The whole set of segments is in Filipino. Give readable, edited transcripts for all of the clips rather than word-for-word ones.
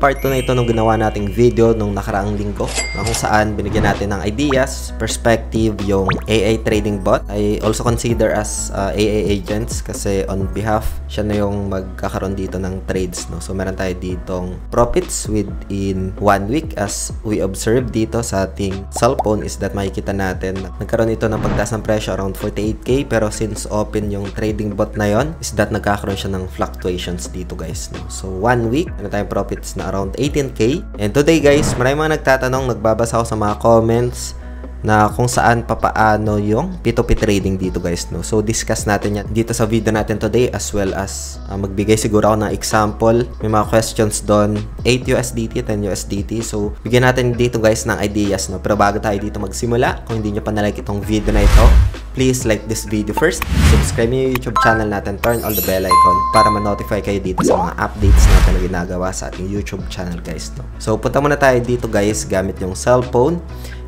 part 2 na ito nung ginawa nating video nung nakaraang linggo na kung saan binigyan natin ng ideas, perspective yung AA trading bot. I also consider as AA agents kasi on behalf siya na yung magkakaroon dito ng trades, no? So meron tayo ditong profits within 1 week as we observe dito sa ating cellphone is that makikita natin nagkaroon ito ng pagtaas ng presyo around 48k, pero since open yung trading bot na yon is that nagkakaroon siya ng fluctuations dito guys, no? So 1 week ano tayong profits na around 18k. And today guys, maraming mga nagtatanong, nagbabasa ako sa mga comments na kung saan papaano yung P2P trading dito guys, no? So discuss natin yan dito sa video natin today, as well as magbigay siguro ako ng example. May mga questions doon, 8 USDT, 10 USDT. So bigyan natin dito guys ng ideas, no? Pero bago tayo dito magsimula, kung hindi nyo pa na-like itong video na ito, please like this video first, subscribe nyo yung YouTube channel natin, turn on the bell icon para ma-notify kayo dito sa mga updates natin na ginagawa sa ating YouTube channel guys, no? So punta muna tayo dito guys gamit yung cellphone.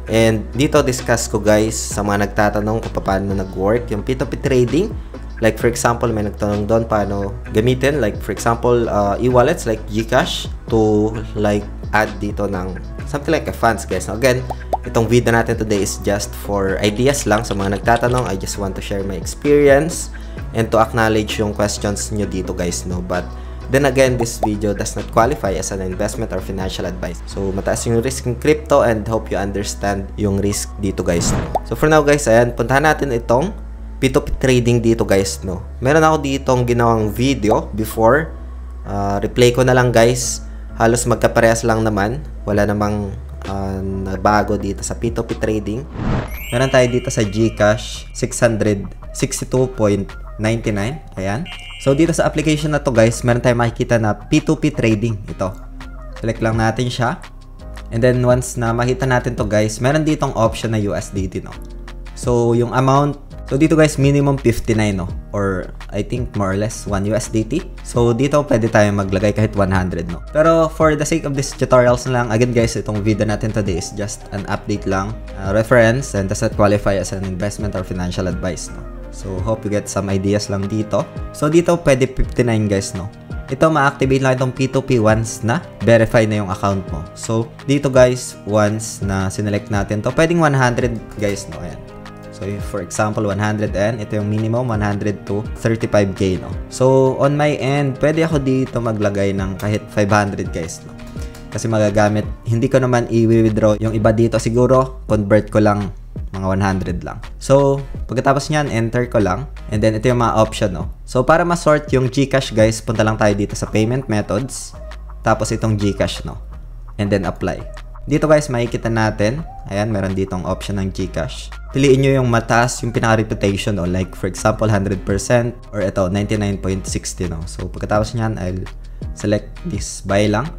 And dito discuss ko guys sa mga nagtatanong kung paano nag-work yung P2P trading. Like for example, may nagtanong doon paano gamitin, like for example e-wallets like GCash to like add dito ng something like a funds guys. Now, again, itong video natin today is just for ideas lang sa mga nagtatanong. I just want to share my experience and to acknowledge yung questions nyo dito guys, no? But then again, this video does not qualify as an investment or financial advice. So mataas yung risk in crypto and hope you understand yung risk dito guys, no? So for now guys, ayan, puntahan natin itong P2P trading dito guys, no? Meron ako ditong ginawang video before, replay ko na lang guys. Halos magkaparehas lang naman, wala namang bago dito sa P2P trading. Meron tayo dito sa GCash 662.99. Ayan. So dito sa application na to guys, meron tayong makikita na P2P trading. Ito. Select lang natin siya. And then once na makita natin to guys, meron ditong option na USDT, no? So yung amount, so dito guys minimum 59, no? Or I think more or less 1 USDT. So dito pwede tayong maglagay kahit 100, no? Pero for the sake of this tutorials na lang, again guys, itong video natin today is just an update lang, reference, and does not qualify as an investment or financial advice, no? So hope you get some ideas lang dito. So dito pwede 59 guys, no? Ito ma-activate lang itong P2P once na verify na yung account mo. So dito guys, once na sinelect natin to, pwedeng 100 guys, no? Ayan. So for example 100, and ito yung minimum 100 to 35k, no? So on my end, pwede ako dito maglagay ng kahit 500 guys, no? Kasi magagamit, hindi ko naman i-withdraw yung iba dito, siguro convert ko lang mga 100 lang. So pagkatapos nyan, enter ko lang, and then ito yung mga option, no? So para ma-sort yung GCash guys, punta lang tayo dito sa payment methods, tapos itong GCash, no? And then apply. Dito guys, makikita natin, ayan, meron ditong option ng GCash. Piliin nyo yung mataas, yung pinaka-reputation, no? Like for example 100%, or ito 99.60, no? So pagkatapos nyan, I'll select this buy lang,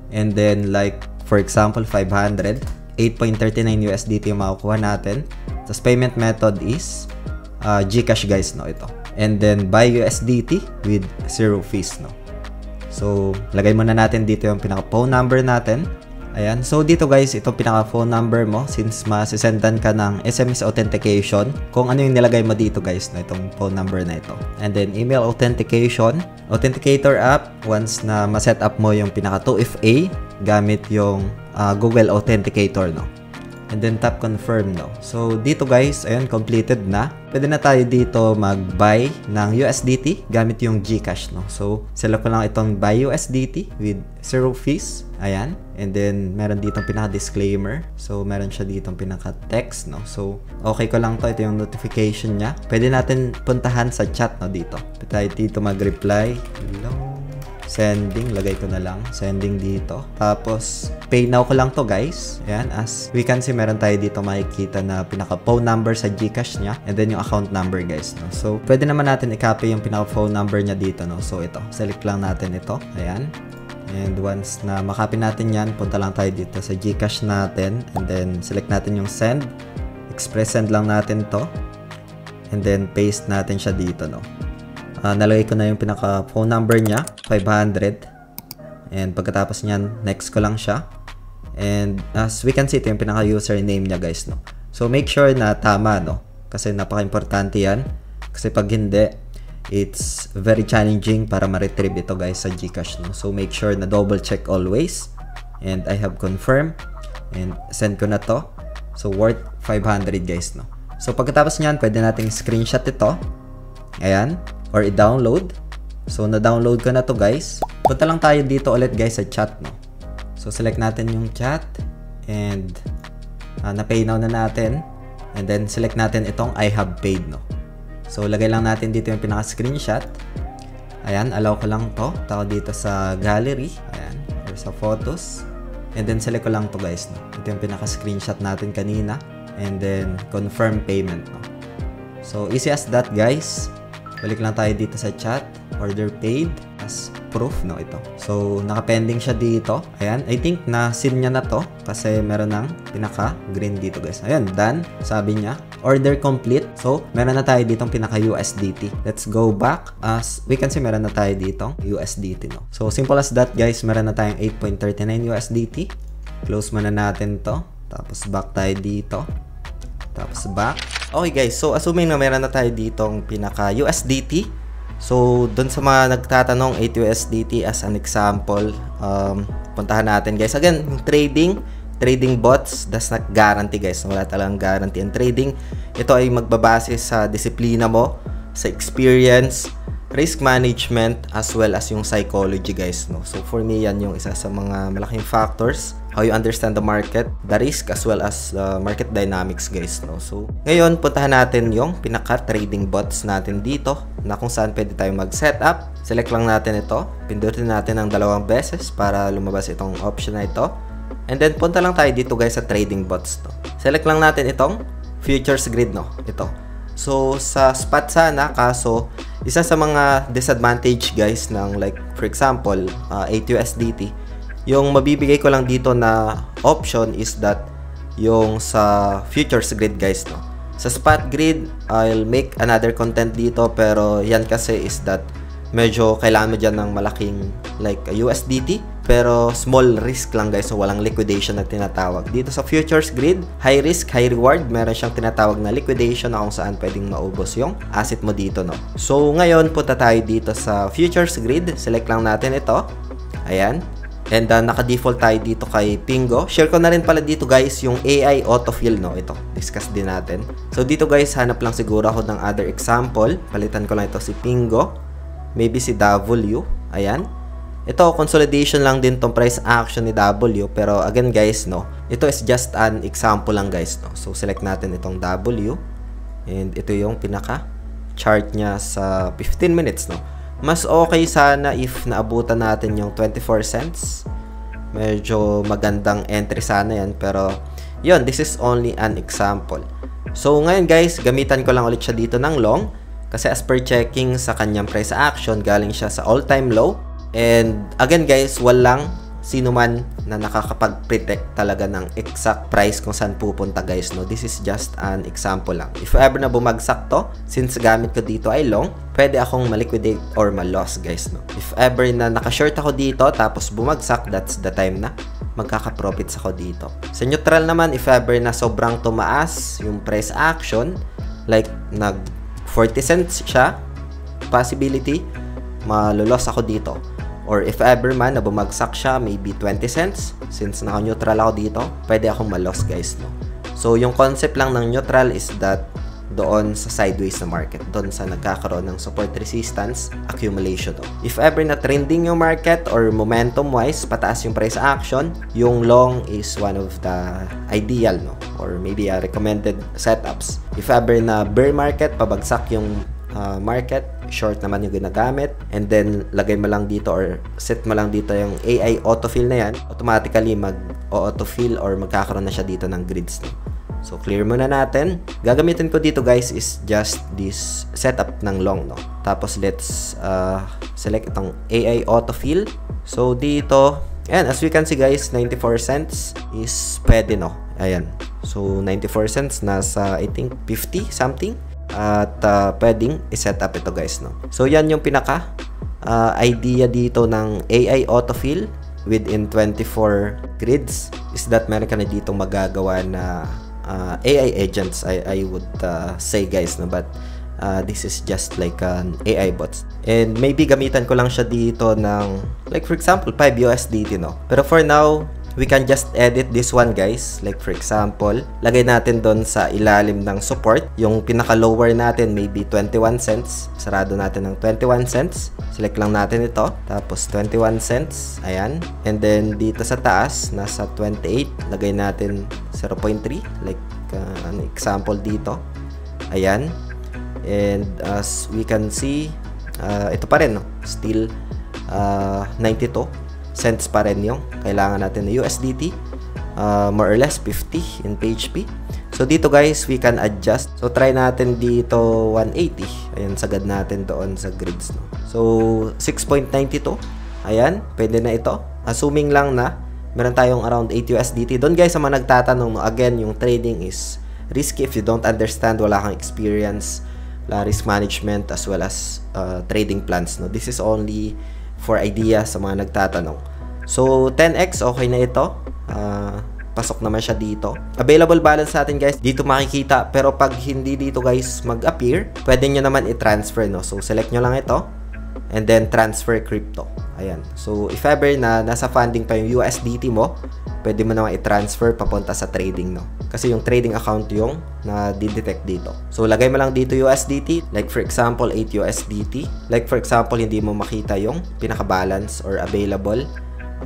and then like for example 500, 8.39 USDT yung makukuha natin. Tapos payment method is GCash guys, no? Ito. And then buy USDT with 0 fees, no? So lagay muna natin dito yung pinaka phone number natin. Ayan. So dito guys, itong pinaka phone number mo, since masisendan ka ng SMS authentication, kung ano yung nilagay mo dito guys, no? Itong phone number na ito. And then email authentication, authenticator app, once na ma-set up mo yung pinaka 2FA gamit yung Google Authenticator, no? And then tap confirm, no? So dito guys, ayun, completed na. Pwede na tayo dito mag-buy ng USDT gamit yung GCash, no? So select ko lang itong buy USDT with 0 fees. Ayan. And then meron ditong pinaka-disclaimer. So meron siya ditong pinaka-text, no? So okay ko lang to. Ito yung notification niya. Pwede natin puntahan sa chat, no? Dito. Pwede tayo dito mag-reply. Hello. Sending, lagay ko na lang. Sending dito. Tapos, pay now ko lang to guys. Ayan, as we can see, meron tayo dito makikita na pinaka-phone number sa GCash niya. And then yung account number guys, no? So, pwede naman natin i-copy yung pinaka-phone number niya dito, no? So, ito. Select lang natin ito. Ayan. And once na makopy natin yan, punta lang tayo dito sa GCash natin. And then, select natin yung send. Express send lang natin to. And then, paste natin siya dito, no? Nalagay ko na yung pinaka phone number niya, 500. And pagkatapos niyan, next ko lang siya. And as we can see, ito yung pinaka username niya guys, no? So make sure na tama, no? Kasi napaka-importante yan. Kasi pag hindi, it's very challenging para ma-retrieve ito guys sa GCash, no? So make sure na double check always. And I have confirmed and send ko na to. So worth 500 guys, no? So pagkatapos niyan, pwede nating screenshot ito. Ayan, or i-download. So na-download ko na to guys. Punta lang tayo dito ulit guys sa chat, no? So select natin yung chat and na-pay now na natin. And then select natin itong I have paid, no? So lagay lang natin dito yung pinaka-screenshot. Ayan, allow ko lang to. Tao dito sa gallery. Ayan, or sa photos. And then select ko lang to guys, no? Ito yung pinaka-screenshot natin kanina. And then confirm payment, no? So easy as that guys. Balik lang tayo dito sa chat. Order paid as proof, no? Ito. So naka-pending siya dito. Ayan, I think na-sin niya na to kasi meron ng pinaka-green dito guys. Ayan, done. Sabi niya, order complete. So meron na tayo ditong pinaka-USDT. Let's go back. As we can see, meron na tayo ditong USDT, no? So simple as that guys. Meron na tayong 8.39 USDT. Close muna natin to. Tapos back tayo dito. Tapos back. Okay guys, so assuming na meron na tayo ditong pinaka-USDT. So, dun sa mga nagtatanong 8 USDT as an example, puntahan natin guys. Again, trading bots does not guarantee guys. Wala talagang guarantee ang trading. Ito ay magbabase sa disiplina mo, sa experience, risk management, as well as yung psychology guys, no? So, for me, yan yung isa sa mga malaking factors. How you understand the market, the risk, as well as the market dynamics guys, no? So, ngayon, puntahan natin yung pinaka-trading bots natin dito na kung saan pwede tayo mag-setup. Select lang natin ito. Pindutin natin ng 2 beses para lumabas itong option na ito. And then, punta lang tayo dito guys sa trading bots, no? Select lang natin itong futures grid, no? Ito. So, sa spot sana, kaso, isa sa mga disadvantage guys ng like, for example, 8 USDT, yung mabibigay ko lang dito na option is that yung sa futures grid guys, no? Sa spot grid, I'll make another content dito, pero yan kasi is that medyo kailangan mo dyan ng malaking like USDT, pero small risk lang guys, so walang liquidation na tinatawag. Dito sa futures grid, high risk, high reward, meron siyang tinatawag na liquidation na kung saan pwedeng maubos yung asset mo dito, no? So ngayon, punta tayo dito sa futures grid, select lang natin ito. Ayan. And naka-default tayo dito kay Pingo. Share ko na rin pala dito guys yung AI autofill, no? Ito, discuss din natin. So dito guys, hanap lang siguro ako ng other example. Palitan ko lang ito si Pingo. Maybe si W. Ayan. Ito, consolidation lang din tong price action ni W. Pero again guys, no? Ito is just an example lang guys, no? So select natin itong W. And ito yung pinaka-chart niya sa 15 minutes, no? Mas okay sana if naabutan natin yung 24 cents. Medyo magandang entry sana yan. Pero, yun, this is only an example. So, ngayon guys, gamitan ko lang ulit siya dito ng long. Kasi as per checking sa kanyang price action, galing siya sa all-time low. And, again guys, walang sino man na nakakapag-predict talaga ng exact price kung saan pupunta guys, no? This is just an example lang. If ever na bumagsak to, since gamit ko dito ay long, pwede akong maliquidate or ma-loss guys, no? If ever na naka-short ako dito tapos bumagsak, that's the time na magkaka-profits ako dito. Sa neutral naman, if ever na sobrang tumaas yung price action, like nag 40 cents siya, possibility malo-loss ako dito. Or if ever man na bumagsak siya, maybe 20 cents, since naka-neutral ako dito, pwede akong ma-loss guys, no? So, yung concept lang ng neutral is that doon sa sideways na market, doon sa nagkakaroon ng support resistance accumulation, no? If ever na trending yung market or momentum wise, pataas yung price action, yung long is one of the ideal, no? Or maybe a recommended setups. If ever na bear market, pabagsak yung market, short naman yung ginagamit, and then lagay mo lang dito or set mo lang dito yung AI autofill na yan, automatically mag-autofill or magkakaroon na siya dito ng grids, no? So clear muna natin. Gagamitin ko dito guys is just this setup ng long, no? Tapos let's select itong AI autofill. So dito, ayan, as we can see guys, 94 cents is pwede, no? Ayan, so 94 cents nasa I think 50 something. At pwedeng i-set up ito guys, no? So yan yung pinaka idea dito ng AI autofill within 24 grids is that meron ka na dito magagawa na AI agents, I would say guys, no? But this is just like an AI bots. And maybe gamitan ko lang siya dito ng, like for example, 5 USDT, no? Pero for now, we can just edit this one, guys. Like for example, lagay natin doon sa ilalim ng support. Yung pinaka-lower natin, maybe 21 cents. Sarado natin ng 21 cents. Select lang natin ito. Tapos 21 cents. Ayan. And then dito sa taas, nasa 28. Lagay natin 0.3. Like an example dito. Ayan. And as we can see, ito pa rin, no? Still 92 cents pa rin yung kailangan natin na USDT. More or less 50 in PHP. So dito guys, we can adjust. So try natin dito 180. Ayan, sagad natin doon sa grids, no? So 6.92. Ayan, pwede na ito. Assuming lang na meron tayong around 8 USDT. Doon guys, sa mga nagtatanong, no, again, yung trading is risky if you don't understand, wala kang experience, wala risk management as well as trading plans, no? This is only for ideas sa mga nagtatanong. So 10x, okay na ito. Pasok naman siya dito. Available balance natin guys, dito makikita. Pero pag hindi dito guys mag-appear, pwede nyo naman i-transfer, no? So select nyo lang ito and then transfer crypto. Ayan. So if ever na nasa funding pa yung USDT mo, pwede mo naman i-transfer papunta sa trading, no? Kasi yung trading account yung na-detect dito. So lagay mo lang dito USDT, like for example 8 USDT. Like for example, hindi mo makita yung pinaka-balance or available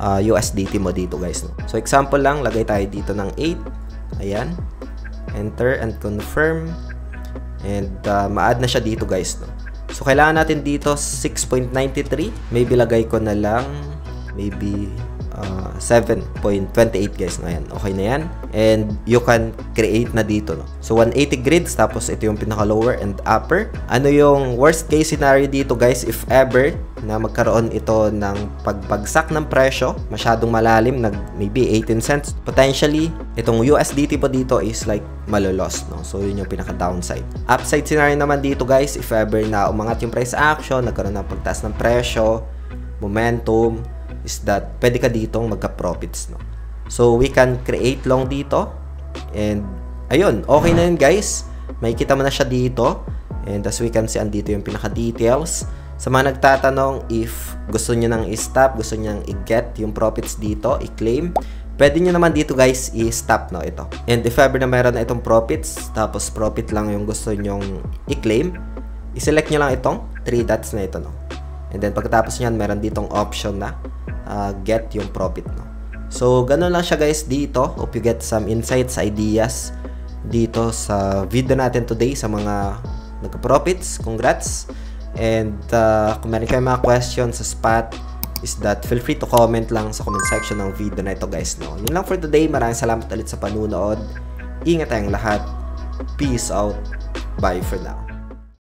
USDT mo dito guys, no? So example lang, lagay tayo dito ng 8. Ayan. Enter and confirm. And ma-add na siya dito guys, no? So kailangan natin dito 6.93. Maybe lagay ko na lang maybe 7.28 guys, no? Ayan, okay na yan. And you can create na dito, no? So 180 grids, tapos ito yung pinaka lower and upper. Ano yung worst case scenario dito guys, if ever na magkaroon ito ng pagbagsak ng presyo, masyadong malalim, maybe 18 cents, potentially itong USDT po dito is like malolos, no? So yun yung pinaka downside. Upside scenario naman dito guys, if ever na umangat yung price action, nagkaroon ng pagtaas ng presyo, momentum, is that pwede ka ditong magka-profits, no? So we can create long dito. And ayun, okay na yun guys. Makikita mo na siya dito. And as we can see, andito yung pinaka-details. Sa mga nagtatanong if gusto nyo nang i-stop, gusto nyo nang i-get yung profits dito, i-claim, pwede nyo naman dito guys i-stop, no? Ito. And if ever na meron na itong profits, tapos profit lang yung gusto nyong i-claim, i-select nyo lang itong 3 dots na ito, no? And then pagkatapos nyan, meron ditong option na get yung profit, no? So ganun lang siya guys dito. Hope you get some insights, ideas dito sa video natin today sa mga nagka-profits. Congrats. And kung meron kayong mga questions sa spot, is that feel free to comment lang sa comment section ng video na ito guys, no? Yun lang for today. Maraming salamat ulit sa panunood. Ingat tayong lahat. Peace out. Bye for now.